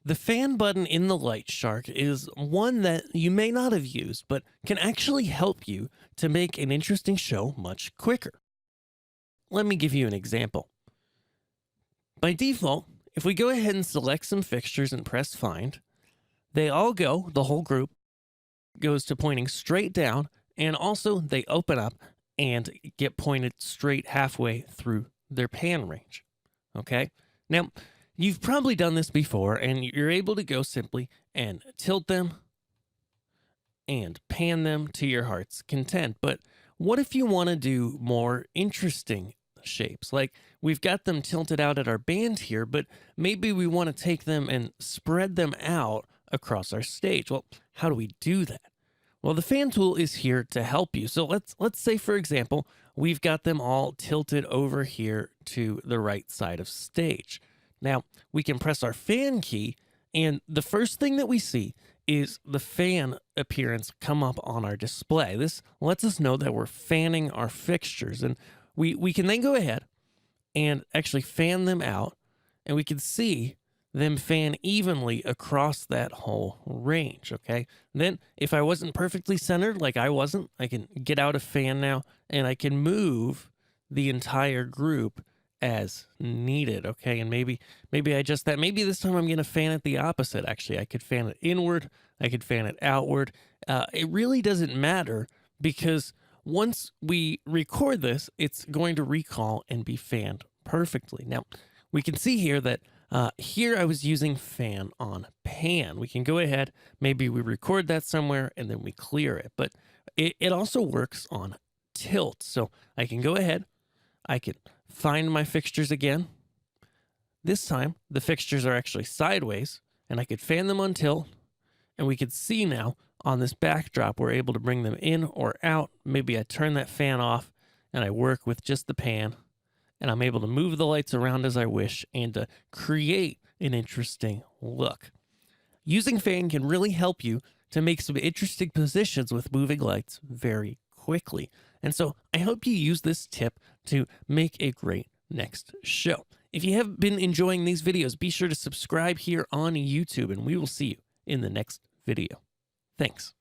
The fan button in the lightShark is one that you may not have used, but can actually help you to make an interesting show much quicker. Let me give you an example. By default, if we go ahead and select some fixtures and press find, they all go, the whole group goes to pointing straight down, and also they open up and get pointed straight halfway through their pan range. Okay? Now, you've probably done this before, and you're able to go simply and tilt them and pan them to your heart's content. But what if you want to do more interesting shapes? Like we've got them tilted out at our band here, but maybe we want to take them and spread them out across our stage. Well, how do we do that? Well, the fan tool is here to help you. So let's say, for example, we've got them all tilted over here to the right side of stage. Now, we can press our fan key, and the first thing that we see is the fan appearance come up on our display. This lets us know that we're fanning our fixtures, and we can then go ahead and actually fan them out, and we can see them fan evenly across that whole range, okay? Then, if I wasn't perfectly centered, like I wasn't, I can get out a fan now, and I can move the entire group as needed, okay? And maybe I adjust that. Maybe this time I'm going to fan it the opposite, actually. I could fan it inward. I could fan it outward. It really doesn't matter because once we record this, it's going to recall and be fanned perfectly. Now, we can see here that here I was using fan on pan. We can go ahead, maybe we record that somewhere and then we clear it. But it also works on tilt. So I can go ahead, I can find my fixtures again. This time, the fixtures are actually sideways, and I could fan them on tilt, and we could see now on this backdrop, we're able to bring them in or out. Maybe I turn that fan off, and I work with just the pan, and I'm able to move the lights around as I wish and to create an interesting look. Using fan can really help you to make some interesting positions with moving lights very quickly. And so I hope you use this tip to make a great next show. If you have been enjoying these videos, be sure to subscribe here on YouTube, and we will see you in the next video. Thanks.